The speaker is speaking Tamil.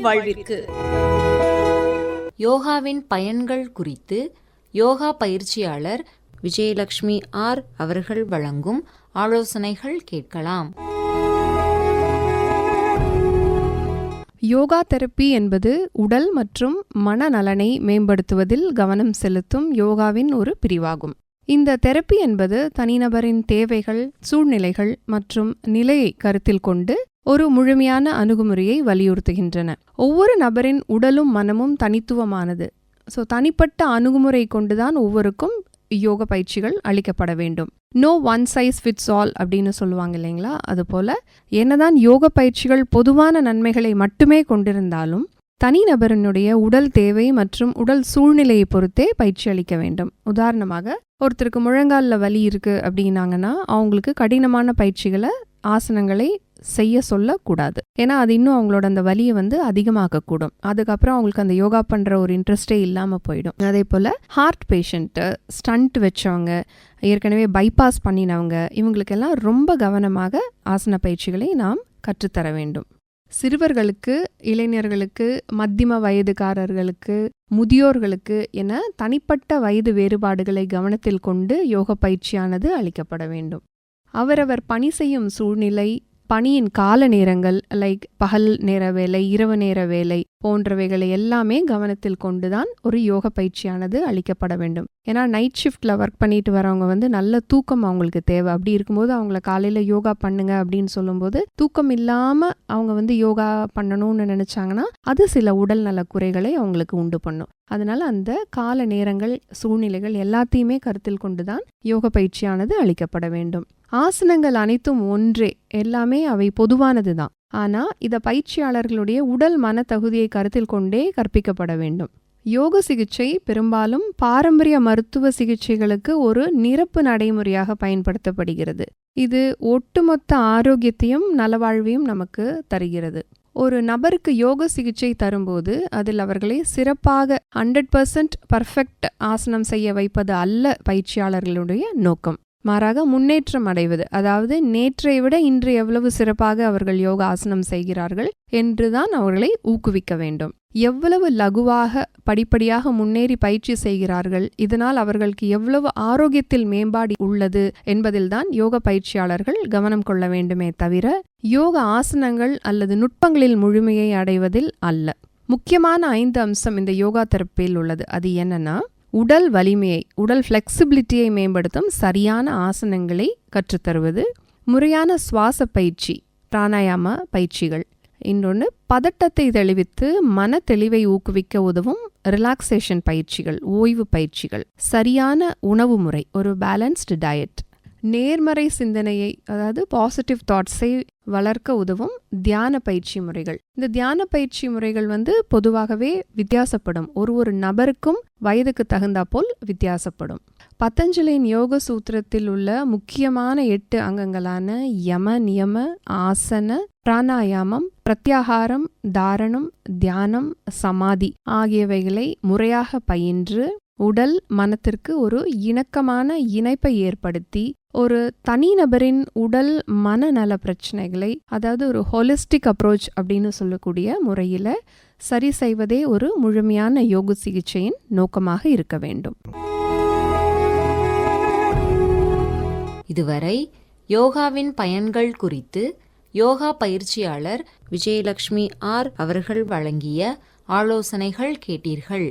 வாழ்விற்கு. யோகாவின் பயன்கள் குறித்து யோகா பயிற்சியாளர் விஜயலட்சுமி ஆர் அவர்கள் வழங்கும் ஆலோசனைகள் கேட்கலாம். யோகா தெரப்பி என்பது உடல் மற்றும் மனநலனை மேம்படுத்துவதில் கவனம் செலுத்தும் யோகாவின் ஒரு பிரிவாகும். இந்த தெரப்பி என்பது தனிநபரின் தேவைகள், சூழ்நிலைகள் மற்றும் நிலையை கருத்தில் கொண்டு ஒரு முழுமையான அணுகுமுறையை வலியுறுத்துகின்றன. ஒவ்வொரு நபரின் உடலும் மனமும் தனித்துவமானது. தனிப்பட்ட அணுகுமுறை கொண்டுதான் ஒவ்வொருக்கும் யோக பயிற்சிகள் அளிக்கப்பட வேண்டும். No one size fits all அப்படின்னு சொல்லுவாங்க இல்லைங்களா? அதுபோல என்னதான் யோக பயிற்சிகள் பொதுவான நன்மைகளை மட்டுமே கொண்டிருந்தாலும் தனிநபரினுடைய உடல் தேவை மற்றும் உடல் சூழ்நிலையை பொறுத்தே பயிற்சி அளிக்க வேண்டும். உதாரணமாக, ஒருத்தருக்கு முழங்காலில் வலி இருக்கு அப்படின்னாங்கன்னா அவங்களுக்கு கடினமான பயிற்சிகளை, ஆசனங்களை செய்ய சொல்லக்கூடாது. ஏன்னா அது இன்னும் அவங்களோட அந்த வலியை அதிகமாக்கக்கூடும். அதுக்கப்புறம் அவங்களுக்கு அந்த யோகா பண்ணுற ஒரு இன்ட்ரெஸ்டே இல்லாமல் போயிடும். அதே போல் ஹார்ட் பேஷண்ட்டு, ஸ்டண்ட் வச்சவங்க, ஏற்கனவே பைபாஸ் பண்ணினவங்க, இவங்களுக்கெல்லாம் ரொம்ப கவனமாக ஆசன பயிற்சிகளை நாம் கற்றுத்தர வேண்டும். சிறுவர்களுக்கு, இளைஞர்களுக்கு, மத்தியம வயதுக்காரர்களுக்கு, முதியோர்களுக்கு என தனிப்பட்ட வயது வேறுபாடுகளை கவனத்தில் கொண்டு யோக பயிற்சியானது அளிக்கப்பட வேண்டும். அவரவர் பணி செய்யும் சூழ்நிலை, பணியின் கால நேரங்கள், லைக் பகல் நேர வேலை, இரவு நேர வேலை போன்றவைகளை எல்லாமே கவனத்தில் கொண்டுதான் ஒரு யோக பயிற்சியானது அளிக்கப்பட வேண்டும். ஏன்னா நைட் ஷிஃப்ட்ல ஒர்க் பண்ணிட்டு வரவங்க நல்ல தூக்கம் அவங்களுக்கு தேவை. அப்படி இருக்கும்போது அவங்கள காலையில யோகா பண்ணுங்க அப்படின்னு சொல்லும்போது தூக்கம் இல்லாம அவங்க யோகா பண்ணணும்னு நினைச்சாங்கன்னா அது சில உடல் நல குறைகளை அவங்களுக்கு உண்டு பண்ணும். அதனால அந்த கால நேரங்கள், சூழ்நிலைகள் எல்லாத்தையுமே கருத்தில் கொண்டுதான் யோக பயிற்சியானது அளிக்கப்பட வேண்டும். ஆசனங்கள் அனைத்தும் ஒன்றே, எல்லாமே அவை பொதுவானது தான். ஆனா இத பயிற்சியாளர்களுடைய உடல் மன தகுதியை கருத்தில் கொண்டே கற்பிக்கப்பட வேண்டும். யோக சிகிச்சை பெரும்பாலும் பாரம்பரிய மருத்துவ சிகிச்சைகளுக்கு ஒரு நிரப்பு நடைமுறையாக பயன்படுத்தப்படுகிறது. இது ஒட்டுமொத்த ஆரோக்கியத்தையும் நலவாழ்வையும் நமக்கு தருகிறது. ஒரு நபருக்கு யோக சிகிச்சை தரும்போது அதில் அவர்களை சிறப்பாக 100% பர்ஃபெக்ட் ஆசனம் செய்ய வைப்பது அல்ல பயிற்சியாளர்களுடைய நோக்கம். மாறாக முன்னேற்றம் அடைவது, அதாவது நேற்றை விட இன்று எவ்வளவு சிறப்பாக அவர்கள் யோக ஆசனம் செய்கிறார்கள் என்றுதான் அவர்களை ஊக்குவிக்க வேண்டும். எவ்வளவு லகுவாக படிப்படியாக முன்னேறி பயிற்சி செய்கிறார்கள், இதனால் அவர்களுக்கு எவ்வளவு ஆரோக்கியத்தில் மேம்பாடு உள்ளது என்பதில்தான் யோக பயிற்சியாளர்கள் கவனம் கொள்ள வேண்டுமே தவிர யோக ஆசனங்கள் அல்லது நுட்பங்களில் முழுமையை அடைவதில் அல்ல. முக்கியமான 5 அம்சம் இந்த யோகா தெரப்பியில் உள்ளது. அது என்னன்னா, உடல் வலிமையை, உடல் ஃப்ளெக்சிபிலிட்டியை மேம்படுத்தும் சரியான ஆசனங்களை கற்றுத்தருவது, முறையான சுவாச பயிற்சி, பிராணாயாம பயிற்சிகள், இன்னொன்று பதட்டத்தை தெளிவித்து மன தெளிவை ஊக்குவிக்க உதவும் ரிலாக்ஸேஷன் பயிற்சிகள், ஓய்வு பயிற்சிகள், சரியான உணவு முறை, ஒரு பேலன்ஸ்டு டயட், நேர்மறை சிந்தனையை, அதாவது பாசிட்டிவ் தாட்ஸை வளர்க்க உதவும் தியான பயிற்சி முறைகள். இந்த தியான பயிற்சி முறைகள் பொதுவாகவே வித்தியாசப்படும். ஒரு நபருக்கும் வயதுக்கு தகுந்தாப்போல் வித்தியாசப்படும். பதஞ்சலியின் யோக சூத்திரத்தில் உள்ள முக்கியமான 8 அங்கங்களான யம, நியம, ஆசன, பிராணாயாமம், பிரத்யாகாரம், தாரணம், தியானம், சமாதி ஆகியவைகளை முறையாக பயின்று உடல் மனத்திற்கு ஒரு இணக்கமான இணைப்பை ஏற்படுத்தி ஒரு தனிநபரின் உடல் மனநல பிரச்சனைகளை, அதாவது ஒரு ஹோலிஸ்டிக் அப்ரோச் அப்படின்னு சொல்லக்கூடிய முறையில் சரி செய்வதே ஒரு முழுமையான யோக சிகிச்சையின் நோக்கமாக இருக்க வேண்டும். இதுவரை யோகாவின் பயன்கள் குறித்து யோகா பயிற்சியாளர் விஜயலட்சுமி ஆர் அவர்கள் வழங்கிய ஆலோசனைகள் கேட்டீர்கள்.